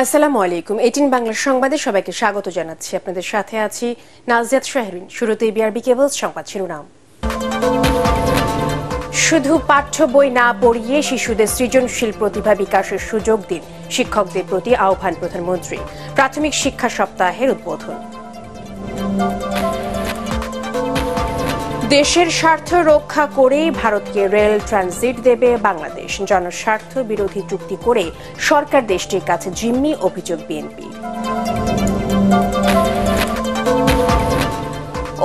আসসালামু আলাইকুম। 18 বাংলা সংবাদে সবাইকে স্বাগত জানাচ্ছি। আপনাদের সাথে আছি নাজিয়াত শাহরিন। শুরুতেই বিআরবি কেবলস সংবাদ শিরোনাম। শুধু পাঠ্য বই না পড়িয়ে শিশুদের সৃজনশীল প্রতিভা বিকাশের সুযোগ দিন, শিক্ষকদের প্রতি আহ্বান প্রধানমন্ত্রী। প্রাথমিক শিক্ষা সপ্তাহের উদ্বোধন। দেশের স্বার্থ রক্ষা করেই ভারতকে রেল ট্রানজিট দেবে বাংলাদেশ। জনস্বার্থ বিরোধী চুক্তি করে সরকার দেশটির কাছে জিম্মি, অভিযোগ বিএনপি।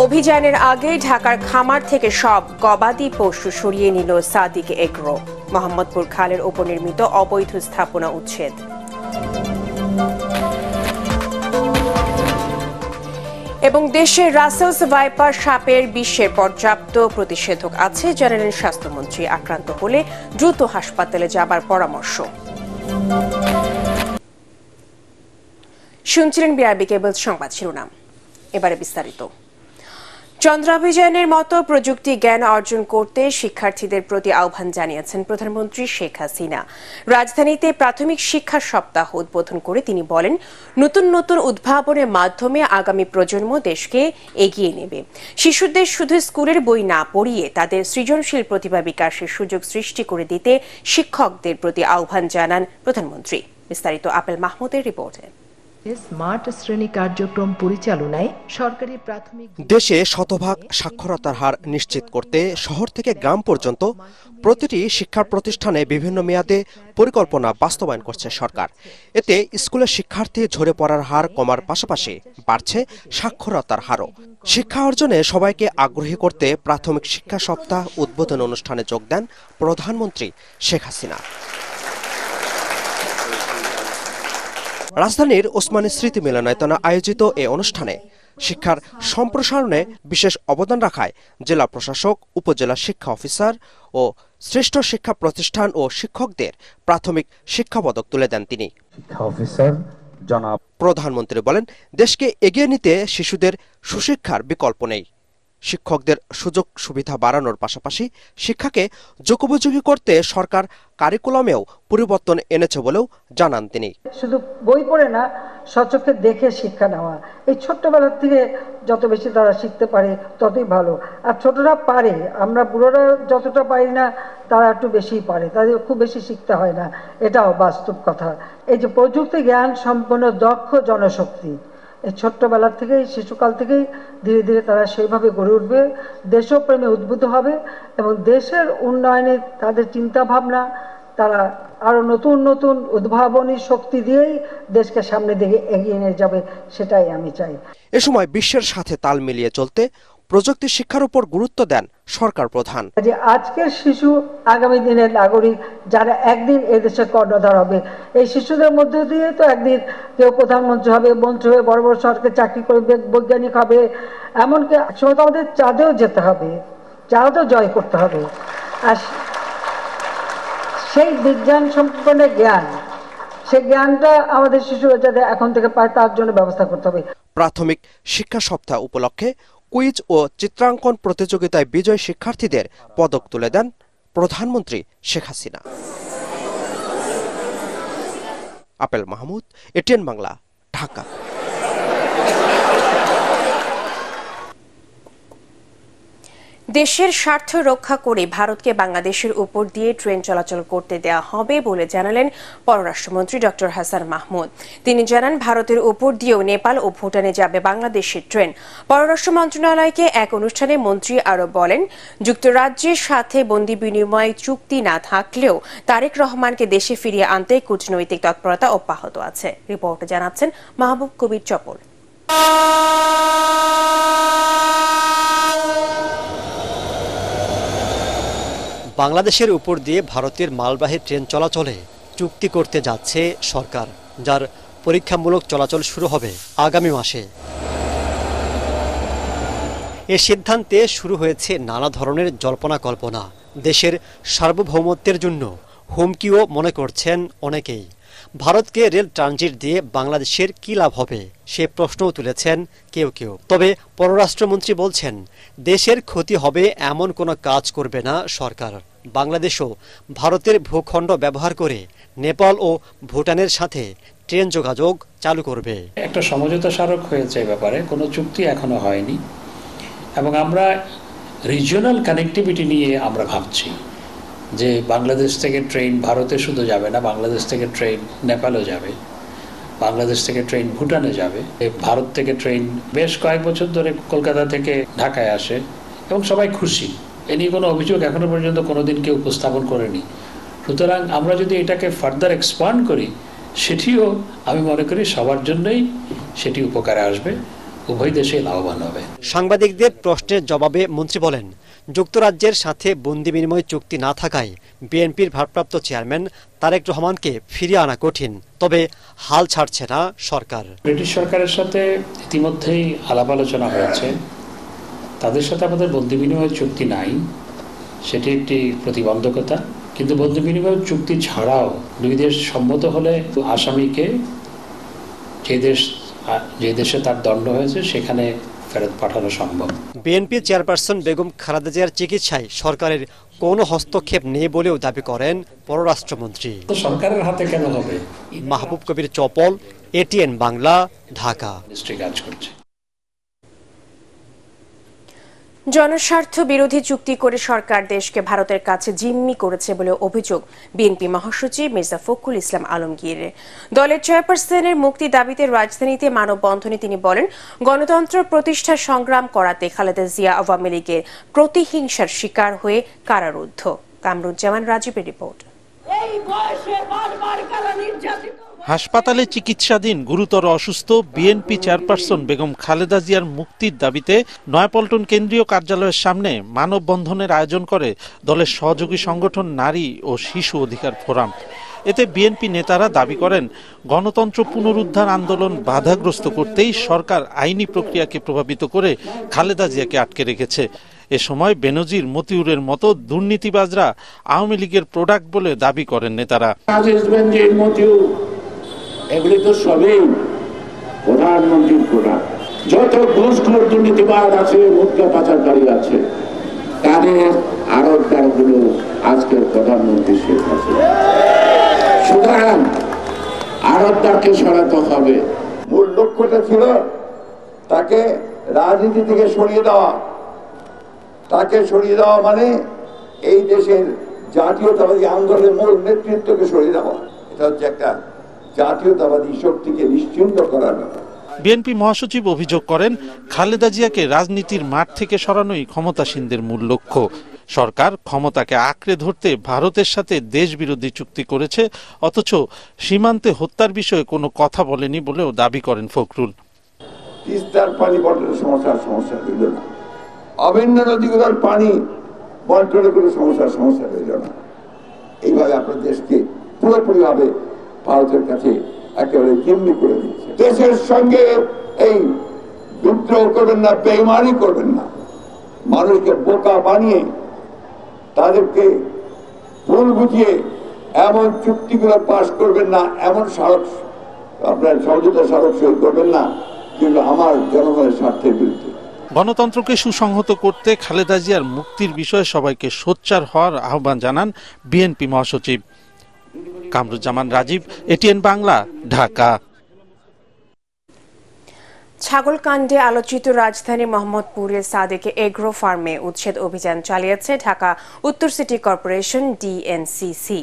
অভিযানের আগে ঢাকার খামার থেকে সব গবাদি পশু সরিয়ে নিল সাদিক এগ্রো। মোহাম্মদপুর খালের ওপর নির্মিত অবৈধ স্থাপনা উচ্ছেদ। এবং দেশে রাসেলস ভাইপার সাপের বিষে পর্যাপ্ত প্রতিষেধক আছে, জানালেন স্বাস্থ্যমন্ত্রী। আক্রান্ত হলে দ্রুত হাসপাতালে যাবার পরামর্শ। শুনছিলেন বিআরবি কেবলস সংবাদ শিরোনাম। এবারে বিস্তারিত। চন্দ্রাভিযানের মতো প্রযুক্তি জ্ঞান অর্জন করতে শিক্ষার্থীদের প্রতি আহ্বান জানিয়েছেন প্রধানমন্ত্রী শেখ হাসিনা। রাজধানীতে প্রাথমিক শিক্ষা সপ্তাহ উদ্বোধন করে তিনি বলেন, নতুন নতুন উদ্ভাবনের মাধ্যমে আগামী প্রজন্ম দেশকে এগিয়ে নেবে। শিশুদের শুধু স্কুলের বই না পড়িয়ে তাদের সৃজনশীল প্রতিভা বিকাশের সুযোগ সৃষ্টি করে দিতে শিক্ষকদের প্রতি আহ্বান জানান প্রধানমন্ত্রী। বিস্তারিত আপেল মাহমুদের রিপোর্টে। স্মার্ট শ্রেণী কার্যক্রম পরিচালনায় সরকারি প্রাথমিক দেশে শতভাগ সাক্ষরতার হার নিশ্চিত করতে শহর থেকে গ্রাম পর্যন্ত প্রতিটি শিক্ষা প্রতিষ্ঠানে বিভিন্ন মেয়াদে পরিকল্পনা বাস্তবায়ন করছে সরকার। এতে স্কুলের শিক্ষার্থী ঝরে পড়ার হার কমার পাশাপাশি বাড়ছে সাক্ষরতার হারও। শিক্ষা অর্জনে সবাইকে আগ্রহী করতে প্রাথমিক শিক্ষা সপ্তাহ উদ্বোধন অনুষ্ঠানে যোগ দেন প্রধানমন্ত্রী শেখ হাসিনা। রাজধানীর ওসমানী স্মৃতি মিলনায়তনে আয়োজিত এ অনুষ্ঠানে শিক্ষার সম্প্রসারণে বিশেষ অবদান রাখায় জেলা প্রশাসক, উপজেলা শিক্ষা অফিসার ও শ্রেষ্ঠ শিক্ষা প্রতিষ্ঠান ও শিক্ষকদের প্রাথমিক শিক্ষা পদক তুলে দেন তিনি। প্রধানমন্ত্রী বলেন, দেশকে এগিয়ে নিতে শিশুদের সুশিক্ষার বিকল্প নেই। শিক্ষকদের সুযোগ সুবিধা বাড়ানোর পাশাপাশি শিক্ষাকে যুগোপযোগী করতে সরকার কারিকুলামেও পরিবর্তন এনেছে বলেও জানান তিনি। শুধু বই পড়ে না, সচক্ষে দেখে শিক্ষা নেওয়া। এই ছোট্টবেলা থেকে যত বেশি তারা শিখতে পারে ততই ভালো। আর ছোটরা পারে, আমরা বুড়োরা যতটা পারি না তারা একটু বেশি পারে, তাদের খুব বেশি শিখতে হয় না, এটাও বাস্তব কথা। এই যে প্রযুক্তি জ্ঞান সম্পন্ন দক্ষ জনশক্তি, এই ছোট্টবেলার থেকেই, শিশুকাল থেকেই ধীরে ধীরে তারা সেইভাবে গড়ে উঠবে, দেশপ্রেমে উদ্বুদ্ধ হবে এবং দেশের উন্নয়নে তাদের চিন্তা ভাবনা, তারা আরো নতুন নতুন উদ্ভাবনী শক্তি দিয়েই দেশকে সামনে দিকে এগিয়ে নিয়ে যাবে, সেটাই আমি চাই। এ সময় বিশ্বের সাথে তাল মিলিয়ে চলতে প্রযুক্তি শিক্ষার উপর গুরুত্ব দেন সরকার প্রধান। যে আজকের শিশু আগামী দিনের নাগরিক, যারা একদিন এদেশের কর্ণধার হবে। এই শিশুদের মধ্যে দিয়ে তো একদিন কেউ প্রধানমন্ত্রী হবে, মন্ত্রী হবে, বড় বড় সরকারি চাকরি করবে, বৈজ্ঞানিক হবে, এমনকি একসময় তো আমাদের চাঁদেও যেতে হবে, চাঁদও জয় করতে হবে। আর সেই বিজ্ঞান সম্পন্ন জ্ঞান, সেই জ্ঞানটা আমাদের শিশুরা যাতে এখন থেকে পায় তার জন্য ব্যবস্থা করতে হবে। প্রাথমিক শিক্ষা সপ্তাহ উপলক্ষে কুইজ ও চিত্রাঙ্কন প্রতিযোগিতায় বিজয়ী শিক্ষার্থীদের পদক তুলে দেন প্রধানমন্ত্রী শেখ হাসিনা। আপেল মাহমুদ, এটিএন বাংলা, ঢাকা। দেশের স্বার্থ রক্ষা করে ভারতকে বাংলাদেশের উপর দিয়ে ট্রেন চলাচল করতে দেওয়া হবে বলে জানালেন পররাষ্ট্রমন্ত্রী ডক্টর হাসান মাহমুদ। তিনি জানান, ভারতের উপর দিয়েও নেপাল ও ভুটানে যাবে বাংলাদেশের ট্রেন। পররাষ্ট্র মন্ত্রণালয়কে এক অনুষ্ঠানে মন্ত্রী আরও বলেন, যুক্তরাজ্যের সাথে বন্দি বিনিময় চুক্তি না থাকলেও তারেক রহমানকে দেশে ফিরিয়ে আনতে কূটনৈতিক তৎপরতা অব্যাহত আছে। রিপোর্টে জানাচ্ছেন মাহবুব কবির চপল। বাংলাদেশের উপর দিয়ে ভারতের মালবাহী ট্রেন চলাচলে চুক্তি করতে যাচ্ছে সরকার, যার পরীক্ষামূলক চলাচল শুরু হবে আগামী মাসে। এ সিদ্ধান্তে শুরু হয়েছে নানা ধরনের জল্পনা কল্পনা। দেশের সার্বভৌমত্বের জন্য হুমকিও মনে করছেন অনেকেই। ভারতকে রেল ট্রানজিট দিয়ে বাংলাদেশের কী লাভ হবে সে প্রশ্নও তুলেছেন কেউ কেউ। তবে পররাষ্ট্রমন্ত্রী বলছেন, দেশের ক্ষতি হবে এমন কোনো কাজ করবে না সরকার। বাংলাদেশও ভারতের ভূখণ্ড ব্যবহার করে নেপাল ও ভুটানের সাথে ট্রেন যোগাযোগ চালু করবে। একটা সমঝোতা স্মারক হয়েছে এই ব্যাপারে, কোনো চুক্তি এখনো হয়নি, এবং আমরা রিজিওনাল কানেক্টিভিটি নিয়ে আমরা ভাবছি যে বাংলাদেশ থেকে ট্রেন ভারতে শুধু যাবে না, বাংলাদেশ থেকে ট্রেন নেপালও যাবে, বাংলাদেশ থেকে ট্রেন ভুটানে যাবে, ভারত থেকে ট্রেন বেশ কয়েক বছর ধরে কলকাতা থেকে ঢাকায় আসে এবং সবাই খুশি। এ নিয়ে কোনো অভিযোগ এখনো পর্যন্ত কোনোদিন কেউ উপস্থাপন করেনি। সুতরাং আমরা যদি এটাকে ফার্দার এক্সপান্ড করি, সেটিও আমি মনে করি সবার জন্যই সেটি উপকারে আসবে, উভয় দেশে লাভবান হবে। সাংবাদিকদের প্রশ্নের জবাবে মন্ত্রী বলেন, যুক্তরাজ্যের সাথে বন্দি বিনিময় চুক্তি না থাকায় বিএনপির ভারপ্রাপ্ত চেয়ারম্যান তারেক রহমানকে ফিরিয়ে আনা কঠিন, তবে হাল ছাড়ছে না সরকার। ব্রিটিশ সরকারের সাথে ইতিমধ্যেই আলাপ আলোচনা হয়েছে, তাদের সাথে আমাদের বন্দি বিনিময় চুক্তি নাই, সেটি একটি প্রতিবন্ধকতা। কিন্তু বন্দি বিনিময় চুক্তি ছাড়াও দুই দেশ সম্মত হলে আসামিকে যে দেশে তার দণ্ড হয়েছে সেখানে ফেরত পাঠানো সম্ভব। বিএনপি চেয়ারপারসন বেগম খালেদা জিয়ার চিকিৎসায় সরকারের কোনো হস্তক্ষেপ নেই বলেও দাবি করেন পররাষ্ট্রমন্ত্রী। সরকারের হাতে কেন হবে? মাহবুব কবির চপল, এটিএন বাংলা, ঢাকা। কাজ করছে। জনস্বার্থ বিরোধী চুক্তি করে সরকার দেশকে ভারতের কাছে জিম্মি করেছে বলে অভিযোগ বিএনপি মহাসচিব মির্জা ফখরুল ইসলাম আলমগীরের। দলের চেয়ারপারসনের মুক্তি দাবিতে রাজধানীতে মানববন্ধনে তিনি বলেন, গণতন্ত্র প্রতিষ্ঠার সংগ্রাম করাতে খালেদা জিয়া আওয়ামী লীগের প্রতিহিংসার শিকার হয়ে কারারুদ্ধ। কামরুজ্জামান রাজীবের রিপোর্ট। হাসপাতালে চিকিৎসাধীন গুরুতর অসুস্থ বিএনপি চেয়ারপারসন বেগম খালেদা জিয়ার মুক্তির দাবিতে নয়াপল্টন কেন্দ্রীয় কার্যালয়ের সামনে মানববন্ধনের আয়োজন করে দলের সহযোগী সংগঠন নারী ও শিশু অধিকার ফোরাম। এতে বিএনপি নেতারা দাবি করেন, গণতন্ত্র পুনরুদ্ধার আন্দোলন বাধাগ্রস্ত করতেই সরকার আইনি প্রক্রিয়াকে প্রভাবিত করে খালেদা জিয়াকে আটকে রেখেছে। এ সময় বেনজির, মতিউরের মতো দুর্নীতিবাজরা আওয়ামী লীগের প্রোডাক্ট বলে দাবি করেন নেতারা। এগুলি তো সবই প্রধানমন্ত্রীর প্রোডাক্ট। যত ঘুষখোর দুর্নীতিবাজ আছে, মুদ্রা পাচারকারী আছে, তাদের আড়তদারগুলো আজকের প্রধানমন্ত্রী শেখ হাসিনা। সুতরাং আড়তদারকে সরাতে হবে। মূল লক্ষ্যটা ছিল তাকে রাজনীতি থেকে সরিয়ে দেওয়া। তাকে সরিয়ে দেওয়া মানে এই দেশের জাতীয়তাবাদী আন্দোলনের মূল নেতৃত্বকে সরিয়ে দেওয়া। এটা হচ্ছে একটা জাতীয়তাবাদী শক্তিকে নিশ্চিন্ত করার ব্যাপার। বিএনপি মহাসচিব অভিযোগ করেন, খালেদা জিয়াকে রাজনীতির মাঠ থেকে সরানোই ক্ষমতাসীনদের মূল লক্ষ্য। সরকার ক্ষমতাকে আঁকড়ে ধরতে ভারতের সাথে দেশবিরোধী চুক্তি করেছে, অথচ সীমান্তে হত্যার বিষয়ে কোনো কথা বলেনি বলেও দাবি করেন ফখরুল। তিস্তার পানি বন্টনের সমস্যা হইল না, অভিন্ন নদীগুলোর পানি বন্টনের কোনো সমস্যা হইল না। এইভাবে আপনার দেশকে পুরোপুরি ভাবে ভারতের কাছে একেবারে জিম্মি করে দিচ্ছে। দেশের সঙ্গে এই বিদ্রোহ করবেন না, বেইমানি করবেন না, মানুষকে বোকা বানিয়ে তাদেরকে ভুল বুঝিয়ে এমন চুক্তিগুলো পাশ করবেন না, এমন স্মারক আপনার সমঝোতা স্মারক সই করবেন না যেগুলো আমার জনগণের স্বার্থের বিরুদ্ধে। গণতন্ত্রকে সুসংহত করতে খালেদা জিয়ার মুক্তির বিষয়ে সবাইকে সোচ্চার হওয়ার আহ্বান জানান বিএনপি মহাসচিব। কামরুজ্জামান রাজীব, এটিএন বাংলা, ঢাকা। ছাগলকাণ্ডে আলোচিত রাজধানী মোহাম্মদপুরের সাদেক এগ্রো ফার্মে উচ্ছেদ অভিযান চালিয়েছে ঢাকা উত্তর সিটি কর্পোরেশন ডিএনসিসি।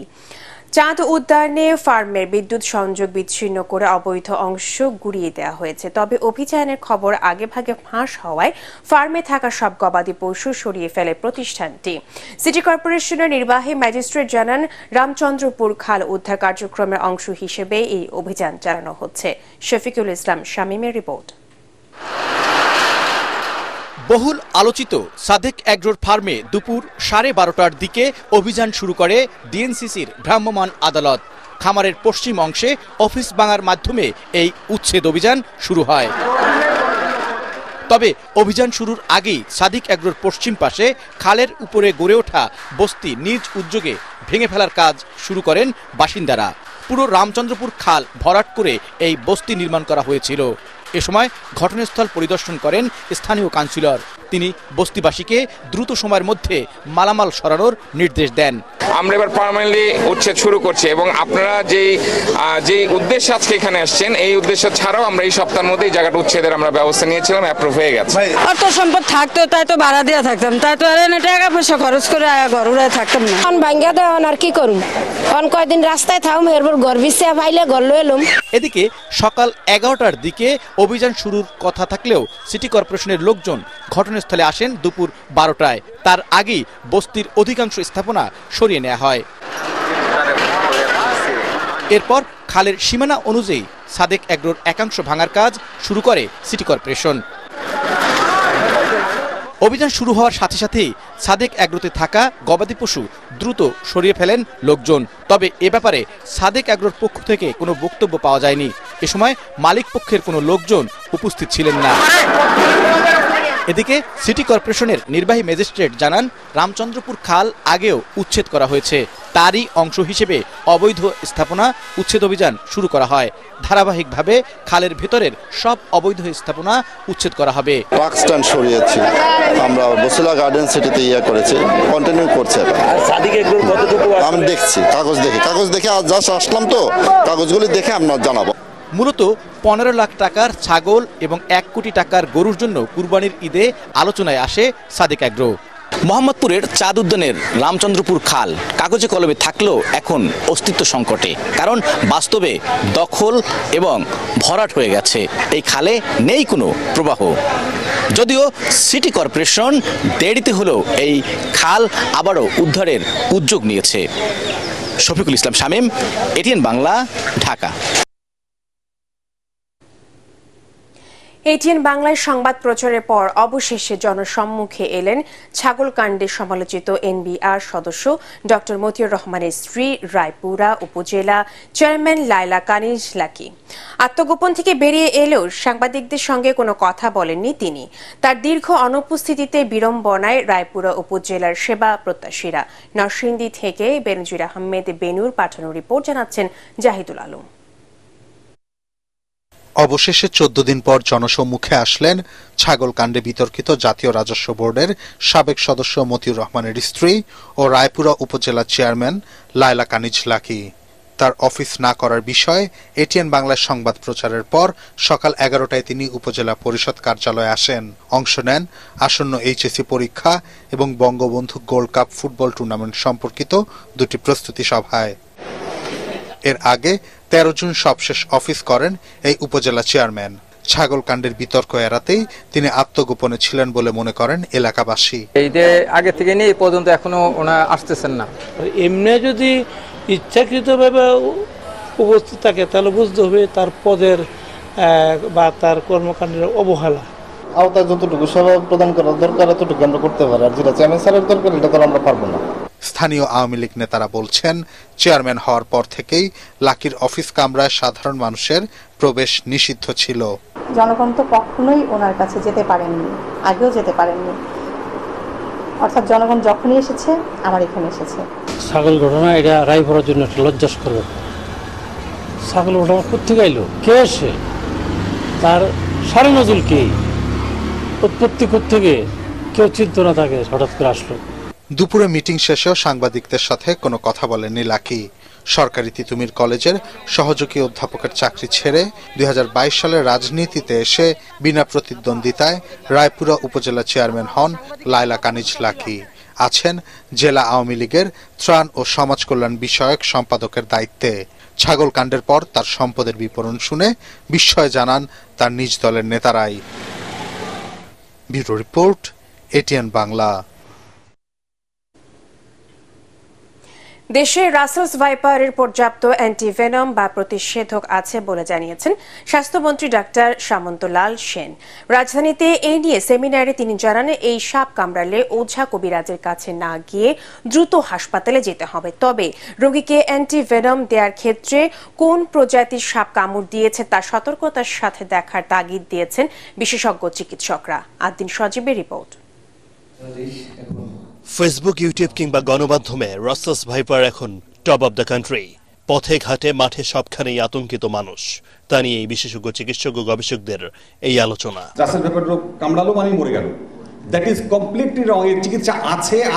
চাঁদ উদ্যানে ফার্মের বিদ্যুৎ সংযোগ বিচ্ছিন্ন করে অবৈধ অংশ গুড়িয়ে দেওয়া হয়েছে। তবে অভিযানের খবর আগেভাগে ফাঁস হওয়ায় ফার্মে থাকা সব গবাদি পশু সরিয়ে ফেলে প্রতিষ্ঠানটি। সিটি কর্পোরেশনের নির্বাহী ম্যাজিস্ট্রেট জানান, রামচন্দ্রপুর খাল উদ্ধার কার্যক্রমের অংশ হিসেবে এই অভিযান চালানো হচ্ছে। শফিকুল ইসলাম শামীমের রিপোর্ট। বহুল আলোচিত সাদেক এগ্রোর ফার্মে দুপুর 12:30টার দিকে অভিযান শুরু করে ডিএনসিসির ভ্রাম্যমাণ আদালত। খামারের পশ্চিম অংশে অফিস ভাঙার মাধ্যমে এই উচ্ছেদ অভিযান শুরু হয়। তবে অভিযান শুরুর আগেই সাদেক এগ্রোর পশ্চিম পাশে খালের উপরে গড়ে ওঠা বস্তি নিজ উদ্যোগে ভেঙে ফেলার কাজ শুরু করেন বাসিন্দারা। পুরো রামচন্দ্রপুর খাল ভরাট করে এই বস্তি নির্মাণ করা হয়েছিল। এ সময় ঘটনাস্থল পরিদর্শন করেন স্থানীয় কাউন্সিলর। তিনি বস্তিবাসীকে দ্রুত সময়ের মধ্যে মালামাল সরানোর নির্দেশ দেন। আমরা এবার পার্মানেন্টলি উচ্ছেদ শুরু করছি এবং আপনারা যে উদ্দেশ্যে আজকে এখানে আসছেন এই উদ্দেশ্য ছাড়াও আমরা এই সপ্তাহের মধ্যে এই জায়গাটা উচ্ছেদের আমরা ব্যবস্থা নিয়েছিলাম, অ্যাপ্রুভ হয়ে গেছে। অর্থ সম্পদ থাকতো তাই তো ভাড়া দিয়ে থাকতাম, তাই তো টাকা পয়সা খরচ করে ঘর উড়ায় থাকতাম না। ভাঙ্গা দেওয়ান আর কি করুম, অন কয়দিন রাস্তায় থাকুম, এরপর ঘর বিছিয়ে পাইলে ঘর লয়ে এলুম। এদিকে সকাল 11টার দিকে অভিযান শুরুর কথা থাকলেও সিটি কর্পোরেশনের লোকজন ঘটনাস্থলে আসেন দুপুর 12টায়। তার আগেই বস্তির অধিকাংশ স্থাপনা সরিয়ে নেওয়া হয়। এরপর খালের সীমানা অনুযায়ী সাদেক এগ্রোর একাংশ ভাঙার কাজ শুরু করে সিটি কর্পোরেশন। অভিযান শুরু হওয়ার সাথে সাথেই সাদেক এগ্রোতে থাকা গবাদি পশু দ্রুত সরিয়ে ফেলেন লোকজন। তবে এ ব্যাপারে সাদেক এগ্রোর পক্ষ থেকে কোনো বক্তব্য পাওয়া যায়নি। এ সময় মালিক পক্ষের কোনো লোকজন উপস্থিত ছিলেন না। এদিকে সিটি কর্পোরেশনের নির্বাহী ম্যাজিস্ট্রেট জানান, রামচন্দ্রপুর খাল আগেও উচ্ছেদ করা হয়েছে, তারই অংশ হিসেবে অবৈধ স্থাপনা উচ্ছেদ অভিযান শুরু করা হয়। ধারাবাহিকভাবে খালের ভেতরের সব অবৈধ স্থাপনা উচ্ছেদ করা হবে। ট্রাক স্ট্যান্ড সরিয়েছি আমরা, বসুলা গার্ডেন সিটিতে করেছে, কন্টিনিউ করছে। আমি দেখছি কাগজ দেখে আজ জাস্ট আসলাম, তো কাগজগুলি দেখে আমরা জানাবো। মূলত 15 লাখ টাকার ছাগল এবং 1 কোটি টাকার গরুর জন্য কুরবানির ঈদে আলোচনায় আসে সাদেক এগ্রো। মোহাম্মদপুরের চাঁদ উদ্যানের রামচন্দ্রপুর খাল কাগজে কলমে থাকলেও এখন অস্তিত্ব সংকটে, কারণ বাস্তবে দখল এবং ভরাট হয়ে গেছে। এই খালে নেই কোনো প্রবাহ। যদিও সিটি কর্পোরেশন দেরিতে হলেও এই খাল আবারও উদ্ধারের উদ্যোগ নিয়েছে। শফিকুল ইসলাম শামীম, এটিএন বাংলা, ঢাকা। এটিএন বাংলায় সংবাদ প্রচারের পর অবশেষে জনসম্মুখে এলেন ছাগলকাণ্ডে সমালোচিত এনবিআর সদস্য ডক্টর মতিউর রহমানের স্ত্রী, রায়পুরা উপজেলা চেয়ারম্যান লায়লা কানিজ লাকি। আত্মগোপন থেকে বেরিয়ে এলেও সাংবাদিকদের সঙ্গে কোনো কথা বলেননি তিনি। তার দীর্ঘ অনুপস্থিতিতে বিড়ম্বনায় রায়পুরা উপজেলার সেবা প্রত্যাশীরা। নরসিংদী থেকে বেনজির আহমেদ বেনুর পাঠানো রিপোর্ট, জানাচ্ছেন জাহিদুল আলম। অবশেষে 14 দিন পর জনসম্মুখে আসলেন ছাগলকাণ্ডে বিতর্কিত জাতীয় রাজস্ব বোর্ডের সাবেক সদস্য মতিউর রহমানের স্ত্রী ও রায়পুরা উপজেলা চেয়ারম্যান লায়লা কানিজ লাকি। তার অফিস না করার বিষয়ে এটিএন বাংলার সংবাদ প্রচারের পর সকাল 11টায় তিনি উপজেলা পরিষদ কার্যালয়ে আসেন। অংশ নেন আসন্ন এইচএসসি পরীক্ষা এবং Bangabandhu gold cup football tournament সম্পর্কিত দুটি প্রস্তুতি সভায়। এর আগে 13 জুন সবশেষ অফিস করেন এই উপজেলা চেয়ারম্যান। ছাগলকাণ্ডের বিতর্ক এড়াতেই তিনি আত্মগোপনে ছিলেন বলে মনে করেন এলাকাবাসী। এই যে আগে থেকে নিয়ে এই পর্যন্ত এখনো ওনারা আসতেছেন না। এমনি যদি ইচ্ছাকৃতভাবে উপস্থিত থাকে তাহলে বুঝতে হবে তার পদের বা তার কর্মকাণ্ডের অবহেলা। আওতায় যতটুকু সেবা প্রদান করার দরকার ততটুকু আমরা করতে পারি, আর যেটা চেয়ারম্যান স্যারের দরকার এটা তো আমরা পারবো না। স্থানীয় আওয়ামী লীগ নেতারা বলছেন, চেয়ারম্যান হওয়ার পর থেকেই লাকির অফিস কামরায় সাধারণ মানুষের প্রবেশ নিষিদ্ধ ছিল। জনগণ তো কখনোই ওনার কাছে যেতে পারেননি, আগেও যেতে পারেননি। অর্থাৎ জনগণ যখনই এসেছে আমার এখানে এসেছে। ছাগল ঘটনা এটা রায়পুরার জন্য একটা লজ্জাস্কর ব্যাপার। ছাগল ঘটনা কোথেকে আইলো, কে আসে, তার সারে নজুল কি, উৎপত্তি কোথেকে, কেউ চিন্তা না থাকে হঠাৎ করে আসলো। দুপুরে মিটিং শেষেও সাংবাদিকদের সাথে কোনো কথা বলেননি লাকি। সরকারি তিতুমির কলেজের সহযোগী অধ্যাপকের চাকরি ছেড়ে 2022 সালে রাজনীতিতে এসে বিনা প্রতিদ্বন্দ্বিতায় রায়পুরা উপজেলা চেয়ারম্যান হন লায়লা কানিজ লাকি। আছেন জেলা আওয়ামী লীগের ত্রাণ ও সমাজ কল্যাণ বিষয়ক সম্পাদকের দায়িত্বে। ছাগলকাণ্ডের পর তার সম্পদের বিবরণ শুনে বিস্ময় জানান তার নিজ দলের নেতারাই। Bureau report, ATN Bangla. দেশে রাসেলস ভাইপারের পর্যাপ্ত অ্যান্টিভেনম বা প্রতিষেধক আছে বলে জানিয়েছেন স্বাস্থ্যমন্ত্রী ডাক্তার সামন্তলাল সেন। রাজধানীতে এই নিয়ে সেমিনারে তিনি জানান, এই সাপ কামড়ালে ওঝা কবিরাজের কাছে না গিয়ে দ্রুত হাসপাতালে যেতে হবে। তবে রোগীকে অ্যান্টিভেনম দেওয়ার ক্ষেত্রে কোন প্রজাতির সাপ কামড় দিয়েছে তা সতর্কতার সাথে দেখার তাগিদ দিয়েছেন বিশেষজ্ঞ চিকিৎসকরা। আদ্দিন সজীবের রিপোর্ট। ফেসবুক, ইউটিউব কিংবা গণমাধ্যমে রাসেলস ভাইপার এখন টপ অব দ্য কান্ট্রি। পথে ঘাটে মাঠে সবখানেই আতঙ্কিত মানুষ। তা নিয়ে বিশেষজ্ঞ চিকিৎসক ও গবেষকদের এই আলোচনা। রাসেলস ভাইপার রোগ কামড়ালো মানে মরে গেল, দ্যাট ইজ কমপ্লিটলি রং। এর চিকিৎসা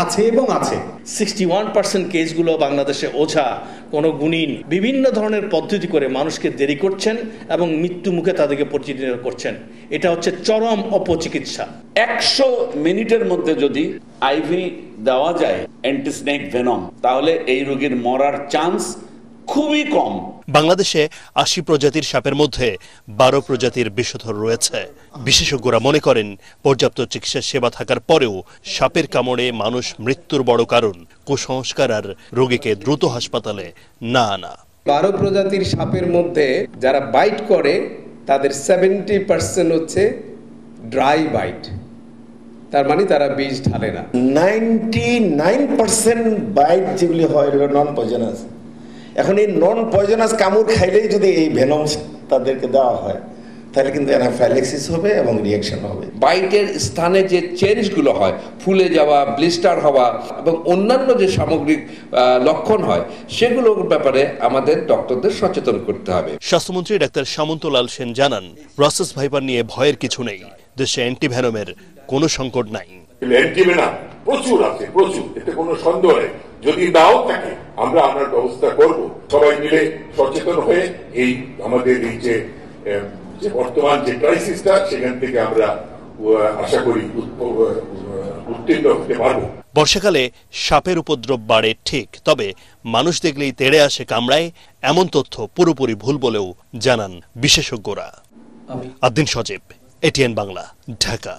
আছে এবং আছে। 61% কেসগুলো বাংলাদেশে ওঝা, কোনো গুণিন বিভিন্ন ধরনের পদ্ধতি করে মানুষকে দেরি করছেন এবং মৃত্যু মুখে তাদেরকে পরিচালিত করছেন। এটা হচ্ছে চরম অপচিকিৎসা। 100 মিনিটের মধ্যে যদি আইভি দেওয়া যায় অ্যান্টিস্নেক ভেনম, তাহলে এই রোগীর মরার চান্স খুবই কম। বাংলাদেশে 80 প্রজাতির সাপের মধ্যে 12 প্রজাতির বিষধর রয়েছে। বিশেষজ্ঞরা মনে করেন পর্যাপ্ত চিকিৎসা সেবা থাকার পরেও সাপের কামড়ে মানুষ মৃত্যুর বড় কারণ কুসংস্কার আর রোগীকে দ্রুত হাসপাতালে না আনা। 12 প্রজাতির সাপের মধ্যে যারা বাইট করে তাদের 70% হচ্ছে ড্রাই বাইট, তার মানে তারা বিষ ঢালে না। 99% বাইট যেগুলি হয় নন পয়জনাস। এখন এই নন পয়জনাস কামড় খাইলেই যদি এই ভেনম তাদেরকে দেওয়া হয় তাহলে কিন্তু অ্যানাফাইল্যাক্সিস হবে এবং রিঅ্যাকশন হবে। বাইটের স্থানে যে চেঞ্জগুলো হয়, ফুলে যাওয়া, ব্লিস্টার হওয়া এবং অন্যান্য যে সামগ্রিক লক্ষণ হয়, সেগুলোর ব্যাপারে আমাদের ডক্টরদের সচেতন করতে হবে। স্বাস্থ্যমন্ত্রী ডাক্তার সামন্তলাল সেন জানান, রসেস ভাইপার নিয়ে ভয়ের কিছু নেই। দেশে অ্যান্টিভেনমের কোনো সংকট নাই। অ্যান্টিভেনম প্রচুর আছে, প্রচুর, এতে কোনো সন্দেহ নেই। যদি নাও থাকে আমরা আমার ব্যবস্থা করব। সবাই মিলে সচেতন হয়ে এই আমাদের এই যে বর্তমান যে ক্রাইসিসটা, সেখান থেকে আমরা আশা করি উত্তীর্ণ হতে পারব। বর্ষাকালে সাপের উপদ্রব বাড়ে ঠিক, তবে মানুষ দেখলেই তেড়ে আসে কামড়ায়, এমন তথ্য পুরোপুরি ভুল বলেও জানান বিশেষজ্ঞরা। আদ্দিন সজীব, এটিএন বাংলা, ঢাকা।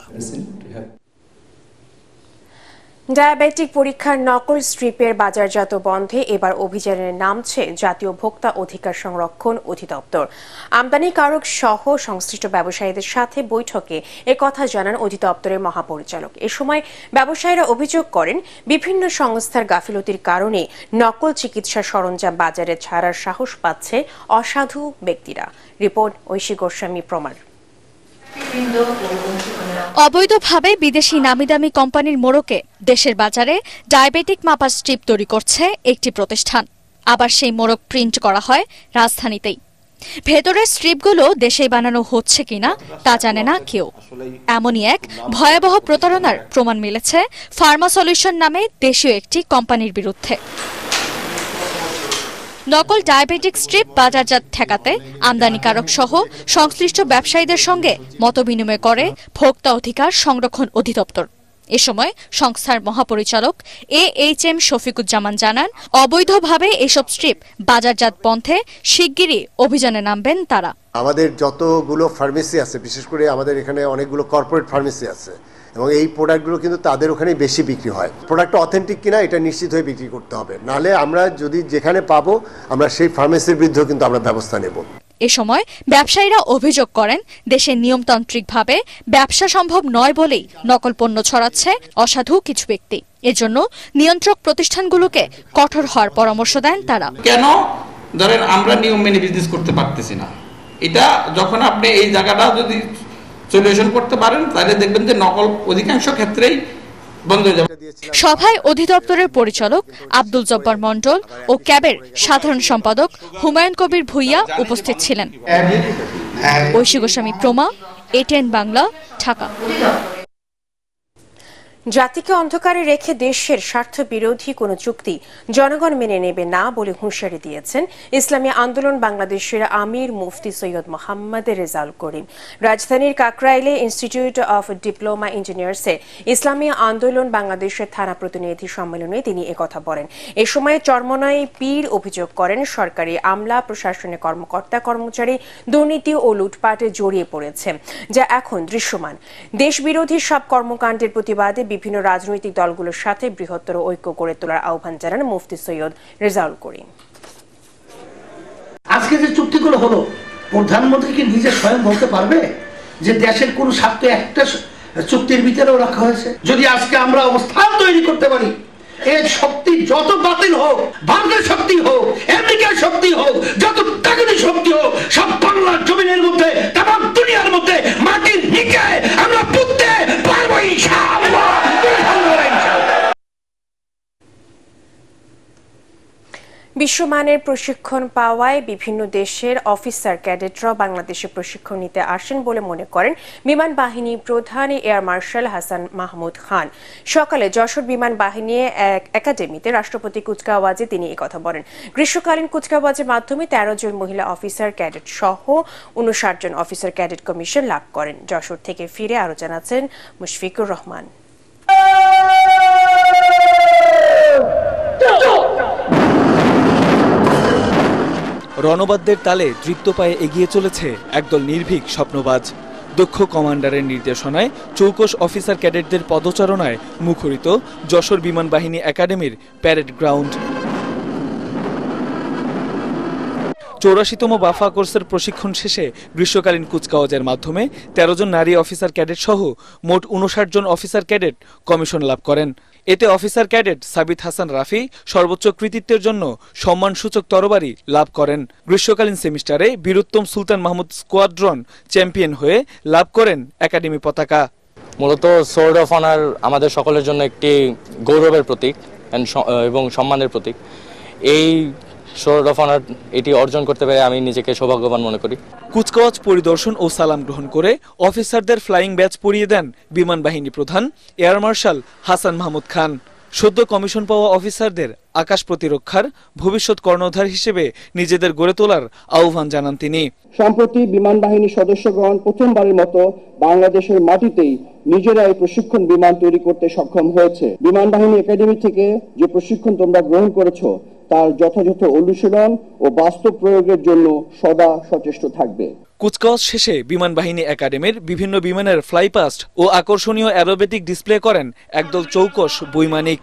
ডায়াবেটিক পরীক্ষার নকল স্ট্রিপের বাজারজাত বন্ধে এবার অভিযানে নামছে জাতীয় ভোক্তা অধিকার সংরক্ষণ অধিদপ্তর। আমদানিকারক সহ সংশ্লিষ্ট ব্যবসায়ীদের সাথে বৈঠকে একথা জানান অধিদপ্তরের মহাপরিচালক। এ সময় ব্যবসায়ীরা অভিযোগ করেন, বিভিন্ন সংস্থার গাফিলতির কারণে নকল চিকিৎসা সরঞ্জাম বাজারে ছাড়ার সাহস পাচ্ছে অসাধু ব্যক্তিরা। রিপোর্ট ঐশী গোস্বামী প্রমাণ। অবৈধভাবে বিদেশি নামিদামি কোম্পানির মোড়কে দেশের বাজারে ডায়াবেটিক মাপার স্ট্রিপ তৈরি করছে একটি প্রতিষ্ঠান। আবার সেই মোড়ক প্রিন্ট করা হয় রাজধানীতেই। ভেতরের স্ট্রিপগুলো দেশেই বানানো হচ্ছে কিনা তা জানে না কেউ। এমনই এক ভয়াবহ প্রতারণার প্রমাণ মিলেছে ফার্মা সলিউশন নামে দেশীয় একটি কোম্পানির বিরুদ্ধে। নকল ডায়াবেটিক স্ট্রিপ বাজারজাত ঠেকাতে আমদানিকারক সহ সংশ্লিষ্ট ব্যবসায়ীদের সঙ্গে মতবিনিময় করে ভোক্তা অধিকার সংরক্ষণ অধিদপ্তর। এ সময় সংস্থার মহাপরিচালক AHM শফিকুজ্জামান জানান, অবৈধভাবে এসব স্ট্রিপ বাজারজাত বন্ধে শিগগিরই অভিযানে নামবেন তারা। আমাদের যতগুলো ফার্মেসি আছে, বিশেষ করে আমাদের এখানে অনেকগুলো কর্পোরেট ফার্মেসি আছে এবং এই প্রোডাক্টগুলো কিন্তু তাদের ওখানেই বেশি বিক্রি হয়। প্রোডাক্টটা অথেন্টিক কিনা এটা নিশ্চিত হয়ে বিক্রি করতে হবে, নাহলে আমরা যদি যেখানে পাবো আমরা সেই ফার্মেসির বিরুদ্ধেও কিন্তু আমরা ব্যবস্থা নেব। এ সময় ব্যবসায়ীরা অভিযোগ করেন, দেশে নিয়মতান্ত্রিকভাবে ব্যবসা সম্ভব নয় বলেই নকল পণ্য ছড়াচ্ছে অসাধু কিছু ব্যক্তি। এজন্য নিয়ন্ত্রক প্রতিষ্ঠানগুলোকে কঠোর হওয়ার পরামর্শ দেন তারা। কেন ধরেন আমরা নিয়ম মেনে বিজনেস করতে পারতেছি না, এটা যখন আপনি এই জায়গাটা যদি সলিউশন করতে পারেন তাহলে দেখবেন যে নকল অধিকাংশ ক্ষেত্রেই বন্ধ হয়ে যাবে। সভায় অধিদপ্তরের পরিচালক আব্দুল জব্বার মণ্ডল ও ক্যাবের সাধারণ সম্পাদক হুমায়ুন কবির ভুইয়া উপস্থিত ছিলেন। ঐশী গোস্বামী প্রমা, এটিএন বাংলা, ঢাকা। জাতিকে অন্ধকারে রেখে দেশের স্বার্থ বিরোধী কোনো চুক্তি জনগণ মেনে নেবে না বলে হুঁশিয়ারি দিয়েছেন ইসলামী আন্দোলন বাংলাদেশের আমির মুফতি সৈয়দ মোহাম্মদ রেজাউল করিম। রাজধানীর কাকরাইলে ইনস্টিটিউট অফ ডিপ্লোমা ইঞ্জিনিয়ার্সে ইসলামী আন্দোলন বাংলাদেশের থানা প্রতিনিধি সম্মেলনে তিনি একথা বলেন। এ সময় চরমনাই পীর অভিযোগ করেন, সরকারি আমলা, প্রশাসনের কর্মকর্তা কর্মচারী দুর্নীতি ও লুটপাটে জড়িয়ে পড়েছে, যা এখন দৃশ্যমান। দেশবিরোধী সব কর্মকাণ্ডের প্রতিবাদে বিভিন্ন রাজনৈতিক দলগুলোর সাথে বৃহত্তর ঐক্য গড়ে তোলার আহ্বান জানান মুফতি সৈয়দ রেজাউল করিম। আজকে যে চুক্তিগুলো হলো, প্রধানমন্ত্রী কি নিজে স্বয়ং বলতে পারবে যে দেশের কোন স্বার্থ একটা চুক্তির ভিতরেও রাখা হয়েছে? যদি আজকে আমরা অবস্থান তৈরি করতে পারি, এই শক্তি যত বাতিল হোক, ভারতের শক্তি হোক, আমেরিকার শক্তি হোক, যত তাগিদি শক্তি হোক, সব বাংলার জমিনের মধ্যে, তাম দুনিয়ার মধ্যে মাটির নিচে আমরা পুঁততে পারবো ইনশাআল্লাহ। বিশ্বমানের প্রশিক্ষণ পাওয়ায় বিভিন্ন দেশের অফিসার ক্যাডেটরা বাংলাদেশে প্রশিক্ষণ নিতে আসেন বলে মনে করেন বিমান বাহিনী প্রধান এয়ার মার্শাল হাসান মাহমুদ খান। সকালে যশোর বিমান বাহিনী একাডেমিতে রাষ্ট্রপতি কুচকাওয়াজে তিনি একথা বলেন। গ্রীষ্মকালীন কুচকাওয়াজের মাধ্যমে 13 জন মহিলা অফিসার ক্যাডেট সহ 59 জন অফিসার ক্যাডেট কমিশন লাভ করেন। যশোর থেকে ফিরে আরো জানাচ্ছেন মুশফিকুর রহমান। রণবাদ্যের তালে দৃপ্ত পায়ে এগিয়ে চলেছে একদল নির্ভীক স্বপ্নবাজ। দক্ষ কমান্ডারের নির্দেশনায় চৌকস অফিসার ক্যাডেটদের পদচারণায় মুখরিত যশোর বিমান বাহিনী একাডেমির প্যারেড গ্রাউন্ড। 84তম বাফা কোর্সের প্রশিক্ষণ শেষে গ্রীষ্মকালীন কুচকাওয়াজের মাধ্যমে 13 জন নারী অফিসার ক্যাডেট সহ মোট 59 জন অফিসার ক্যাডেট কমিশন লাভ করেন। এতে অফিসার ক্যাডেট সাবিত হাসান রাফি সর্বোচ্চ কৃতিত্বের জন্য সম্মানসূচক তরবারি লাভ করেন। গ্রীষ্মকালীন সেমিস্টারে বীরুত্তম সুলতান মাহমুদ স্কোয়াড্রন চ্যাম্পিয়ন হয়ে লাভ করেন একাডেমি পতাকা। মূলত সোর্ড অফ অনার আমাদের সকলের জন্য একটি গৌরবের প্রতীক এবং সম্মানের প্রতীক। এই সোর্ড অফ অনার এটি অর্জন করতে পেরে আমি নিজেকে সৌভাগ্যবান মনে করি। কুচকাওয়াজ পরিদর্শন ও সালাম গ্রহণ করে অফিসারদের ফ্লাইং ব্যাচ পরিয়ে দেন বিমান বাহিনী প্রধান এয়ার মার্শাল হাসান মাহমুদ খান। সদ্য কমিশন পাওয়া অফিসারদের আকাশ প্রতিরক্ষার ভবিষ্যৎ কর্ণধার হিসেবে নিজেদের গড়ে তোলার আহ্বান জানান তিনি। সম্প্রতি বিমান বাহিনীর সদস্যগণ প্রথমবারের মতো বাংলাদেশের মাটিতেই নিজেরাই প্রশিক্ষণ বিমান তৈরি করতে সক্ষম হয়েছে। বিমান বাহিনী একাডেমি থেকে যে প্রশিক্ষণ তোমরা গ্রহণ করেছো তার যথাযথ অনুশীলন ও বাস্তব প্রয়োগের জন্য সদা সচেষ্ট থাকবে। কুচকাওয়াজ শেষে বিমান বাহিনী একাডেমির বিভিন্ন বিমানের ফ্লাইপাস্ট ও আকর্ষণীয় অ্যারোবেটিক ডিসপ্লে করেন একদল চৌকস বৈমানিক।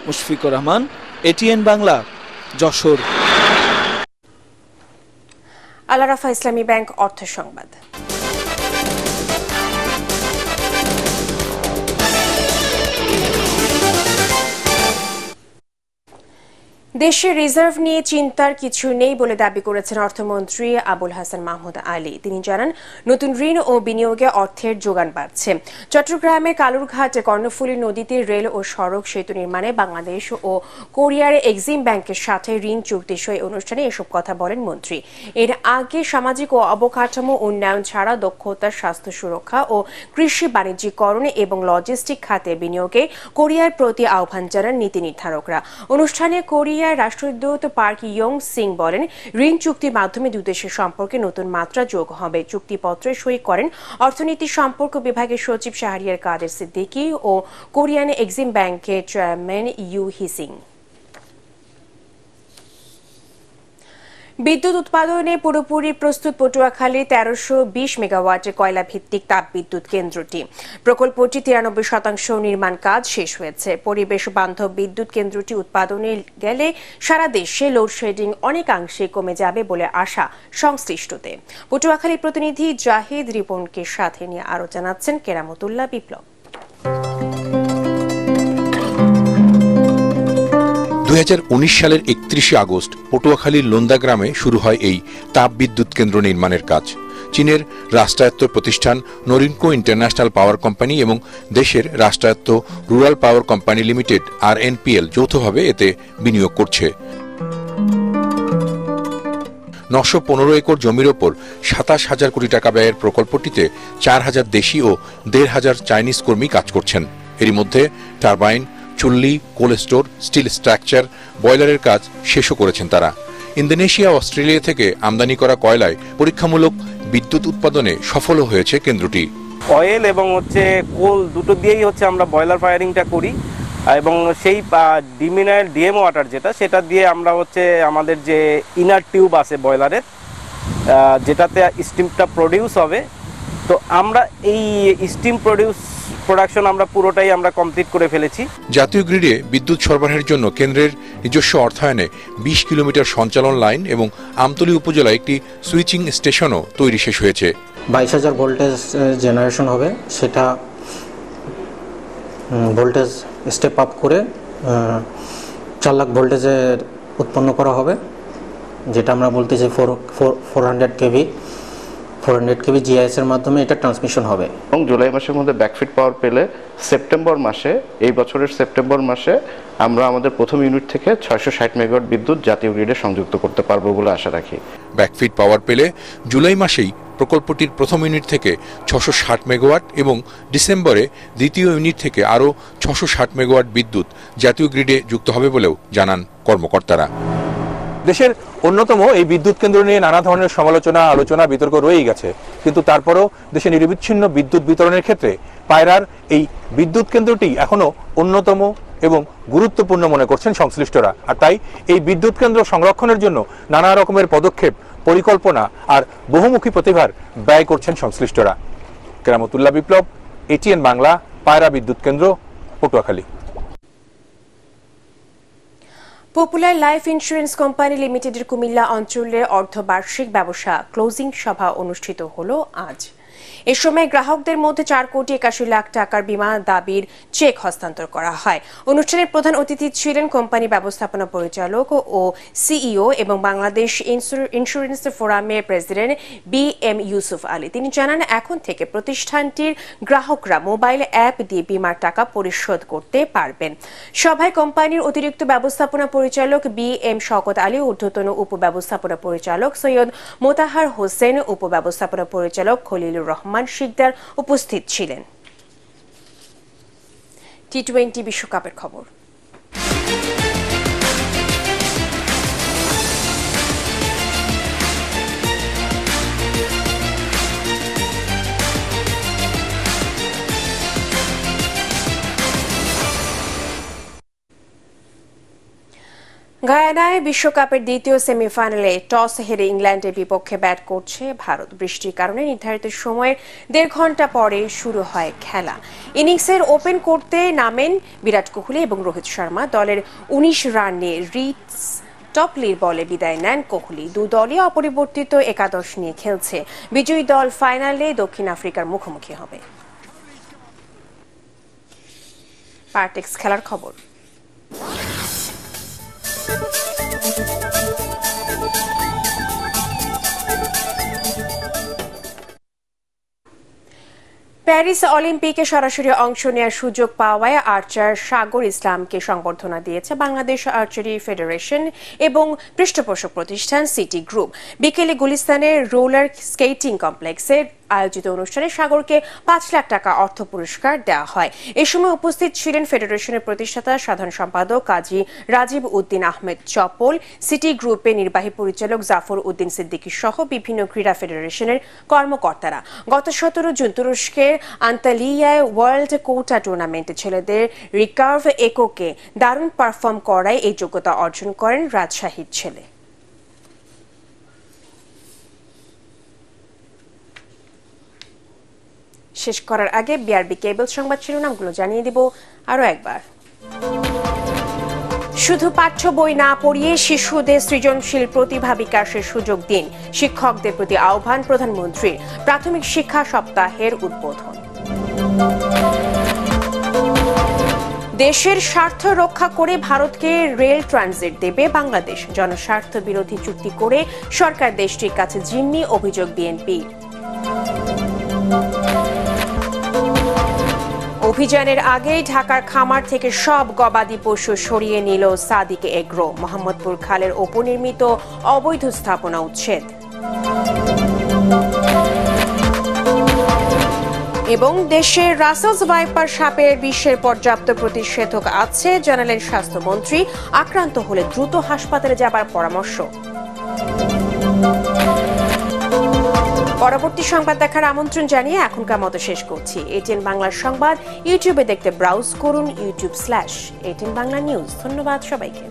মুশফিকুর রহমান, এটিএন বাংলা, যশোর। আল আরাফা ইসলামী ব্যাংক অর্থ সংবাদ। দেশের রিজার্ভ নিয়ে চিন্তার কিছু নেই বলে দাবি করেছেন অর্থমন্ত্রী আবুল হাসান মাহমুদ আলী। তিনি জানান, নতুন ঋণ ও বিনিয়োগে অর্থের যোগান বাড়ছে। চট্টগ্রামের কালুরঘাটে কর্ণফুলী নদীতে রেল ও সড়ক সেতু নির্মাণে বাংলাদেশ ও কোরিয়ার এক্সিম ব্যাংকের সাথে ঋণ চুক্তি সই অনুষ্ঠানে এসব কথা বলেন মন্ত্রী। এর আগে সামাজিক ও অবকাঠামো উন্নয়ন ছাড়া দক্ষতা, স্বাস্থ্য সুরক্ষা ও কৃষি বাণিজ্যিকরণ এবং লজিস্টিক খাতে বিনিয়োগে কোরিয়ার প্রতি আহ্বান জানান নীতি নির্ধারকরা। অনুষ্ঠানে কোরিয়া রাষ্ট্রদূত পার্ক ইয়ং সিং বলেন, ঋণ চুক্তির মাধ্যমে দুই দেশের সম্পর্কে নতুন মাত্রা যোগ হবে। চুক্তিপত্রে সই করেন অর্থনীতি সম্পর্ক বিভাগের সচিব শাহরিয়ার কাদের সিদ্দিকী ও কোরিয়ান এক্সিম ব্যাংকের চেয়ারম্যান ইউ হিসিং। বিদ্যুৎ উৎপাদনে পুরোপুরি প্রস্তুত পটুয়াখালী 1320 মেগাওয়াটের কয়লা ভিত্তিক তাপবিদ্যুৎ কেন্দ্রটি। প্রকল্পটি 93% নির্মাণ কাজ শেষ হয়েছে। পরিবেশ বান্ধব বিদ্যুৎ কেন্দ্রটি উৎপাদনে গেলে সারা দেশে লোডশেডিং অনেকাংশে কমে যাবে বলে আশা সংশ্লিষ্টতে। পটুয়াখালী প্রতিনিধি জাহিদ রিপনকে সাথে নিয়ে আরো জানাচ্ছেন কেরামতুল্লাহ বিপ্লব। 2019 সালের 31 আগস্ট পটুয়াখালীর লোন্দা গ্রামে শুরু হয় এই তাপবিদ্যুৎ কেন্দ্র নির্মাণের কাজ। চীনের রাষ্ট্রায়ত্ত প্রতিষ্ঠান নরিনকো ইন্টারন্যাশনাল পাওয়ার কোম্পানি এবং দেশের রাষ্ট্রায়ত্ত রুরাল পাওয়ার কোম্পানি লিমিটেড RNPL যৌথভাবে এতে বিনিয়োগ করছে। 915 একর জমির ওপর 27,000 কোটি টাকা ব্যয়ের প্রকল্পটিতে 4,000 দেশি ও 1,500 চাইনিজ কর্মী কাজ করছেন। এরই মধ্যে টারবাইন, চুল্লি, কোল্ড স্টোর, স্টিল স্ট্রাকচার, বয়লারের কাজ শেষও করেছেন তারা। ইন্দোনেশিয়া, অস্ট্রেলিয়া থেকে আমদানি করা কয়লায় পরীক্ষামূলক বিদ্যুৎ উৎপাদনে সফল হয়েছে কেন্দ্রটি। অয়েল এবং কোল দুটো দিয়েই আমরা বয়লার ফায়ারিংটা করি এবং সেই ডিমিনাইল ডিএম ওয়াটার সেটা দিয়ে আমরা আমাদের যে ইনার টিউব আছে বয়লারের, যেটাতে স্টিমটা প্রডিউস হবে, তো আমরা এই স্টিম প্রোডাকশন আমরা পুরোটাই কমপ্লিট করে ফেলেছি। জাতীয় গ্রিডে বিদ্যুৎ সরবরাহের জন্য কেন্দ্রের নিজস্ব অর্থায়নে 20 কিলোমিটার সঞ্চালন লাইন এবং আমতলী উপজেলায় একটি সুইচিং স্টেশনও তৈরি শেষ হয়েছে। 22,000 ভোল্টেজ জেনারেশন হবে, সেটা ভোল্টেজ স্টেপ আপ করে 4 লাখ ভোল্টেজের উৎপন্ন করা হবে, যেটা আমরা বলতেছি 400 কেভি 400 কেবি জিআইএস এর মাধ্যমে এটা ট্রান্সমিশন হবে এবং জুলাই মাসের মধ্যে ব্যাকফিট পাওয়ার পেলে সেপ্টেম্বর মাসে, এই বছরের সেপ্টেম্বর মাসে আমরা আমাদের প্রথম ইউনিট থেকে 660 মেগাওয়াট বিদ্যুৎ জাতীয় গ্রিডে সংযুক্ত করতে পারবো বলে আশা রাখি। ব্যাকফিট পাওয়ার পেলে জুলাই মাসেই প্রকল্পটির প্রথম ইউনিট থেকে 660 মেগাওয়াট এবং ডিসেম্বরে দ্বিতীয় ইউনিট থেকে আরও 660 মেগাওয়াট বিদ্যুৎ জাতীয় গ্রিডে যুক্ত হবে বলেও জানান কর্মকর্তারা। দেশের অন্যতম এই বিদ্যুৎ কেন্দ্র নিয়ে নানা ধরনের সমালোচনা, আলোচনা, বিতর্ক রয়েই গেছে, কিন্তু তারপরও দেশে নিরবিচ্ছিন্ন বিদ্যুৎ বিতরণের ক্ষেত্রে পায়রার এই বিদ্যুৎ কেন্দ্রটি এখনো অন্যতম এবং গুরুত্বপূর্ণ মনে করছেন সংশ্লিষ্টরা। আর তাই এই বিদ্যুৎ কেন্দ্র সংরক্ষণের জন্য নানা রকমের পদক্ষেপ, পরিকল্পনা আর বহুমুখী প্রতিভার ব্যয় করছেন সংশ্লিষ্টরা। কেরামতুল্লাহ বিপ্লব, এটিএন বাংলা, পায়রা বিদ্যুৎ কেন্দ্র, Patuakhali. Popular life insurance company লিমিটেডের কুমিল্লা অঞ্চলের অর্ধবার্ষিক ব্যবসা ক্লোজিং সভা অনুষ্ঠিত হলো আজ। এ সময় গ্রাহকদের মধ্যে 4 কোটি 81 লাখ টাকার বীমা দাবির চেক হস্তান্তর করা হয়। অনুষ্ঠানের প্রধান অতিথি ছিলেন কোম্পানি ব্যবস্থাপনা পরিচালক ও সিইও এবং বাংলাদেশ ইন্স্যুরেন্স ফোরামের প্রেসিডেন্ট BM ইউসুফ আলী। তিনি জানান, এখন থেকে প্রতিষ্ঠানটির গ্রাহকরা মোবাইল অ্যাপ দিয়ে বীমার টাকা পরিশোধ করতে পারবেন। সভায় কোম্পানির অতিরিক্ত ব্যবস্থাপনা পরিচালক BM শওকত আলী, ঊর্ধ্বতন উপব্যবস্থাপনা পরিচালক সৈয়দ মোতাহার হোসেন, উপব্যবস্থাপনা পরিচালক খলিলুর রহমান শিকদার উপস্থিত ছিলেন। টি-20 বিশ্বকাপের খবর। গায়ানায় বিশ্বকাপের দ্বিতীয় সেমিফাইনালে টস হেরে ইংল্যান্ডের বিপক্ষে ব্যাট করছে ভারত। বৃষ্টির কারণে নির্ধারিত সময়ের 1.5 ঘন্টা পরে শুরু হয় খেলা। ইনিংসের ওপেন করতে নামেন বিরাট কোহলি এবং রোহিত শর্মা। দলের 19 রানে রিচ টপলির বলে বিদায় নেন কোহলি। দু দলই অপরিবর্তিত একাদশ নিয়ে খেলছে। বিজয়ী দল ফাইনালে দক্ষিণ আফ্রিকার মুখোমুখি হবে। পার্টেক্স খেলার খবর। প্যারিস অলিম্পিকে সরাসরি অংশ নেওয়ার সুযোগ পাওয়ায় আর্চার সাগর ইসলামকে সংবর্ধনা দিয়েছে বাংলাদেশ আর্চারি ফেডারেশন এবং পৃষ্ঠপোষক প্রতিষ্ঠান সিটি গ্রুপ। বিকেলে গুলিস্তানের রোলার স্কেটিং কমপ্লেক্সে আয়োজিত অনুষ্ঠানে সাগরকে 5 লাখ টাকা অর্থ পুরস্কার দেওয়া হয়। এ সময় উপস্থিত ছিলেন ফেডারেশনের প্রতিষ্ঠাতা সাধারণ সম্পাদক কাজী রাজীব উদ্দিন আহমেদ চপল, সিটি গ্রুপের নির্বাহী পরিচালক জাফর উদ্দিন সিদ্দিকী সহ বিভিন্ন ক্রীড়া ফেডারেশনের কর্মকর্তারা। গত 17 জুন তুরস্কের আন্তালিয়ায় ওয়ার্ল্ড কোটা টুর্নামেন্টে ছেলেদের রিকার্ভ এককে দারুণ পারফর্ম করায় এই যোগ্যতা অর্জন করেন রাজশাহীর ছেলে। শেষ করার আগে বিআরবি কেবল সংবাদ শিরোনামগুলো জানিয়ে দিব আরো একবার। শুধু পাঠ্য বই না পড়িয়ে শিশুদের সৃজনশীল প্রতিভা বিকাশের সুযোগ দিন, শিক্ষকদের প্রতি আহ্বান প্রধানমন্ত্রীর। প্রাথমিক শিক্ষা সপ্তাহের উদ্বোধন। দেশের স্বার্থ রক্ষা করে ভারতকে রেল ট্রানজিট দেবে বাংলাদেশ। জনস্বার্থ বিরোধী চুক্তি করে সরকার দেশটির কাছে জিম্মি, অভিযোগ বিএনপি। অভিযানের আগেই ঢাকার খামার থেকে সব গবাদি পশু সরিয়ে নিল সাদিক এগ্রো। মোহাম্মদপুর খালের ওপর নির্মিত অবৈধ স্থাপনা উচ্ছেদ। এবং দেশের রাসেলস ভাইপার সাপের বিষের পর্যাপ্ত প্রতিষেধক আছে জানালেন স্বাস্থ্যমন্ত্রী। আক্রান্ত হলে দ্রুত হাসপাতালে যাবার পরামর্শ। পরবর্তী সংবাদ দেখার আমন্ত্রণ জানিয়ে এখনকার মতো শেষ করছি। এটিএন বাংলার সংবাদ ইউটিউবে দেখতে ব্রাউজ করুন youtube/ATN বাংলা নিউজ। ধন্যবাদ সবাইকে।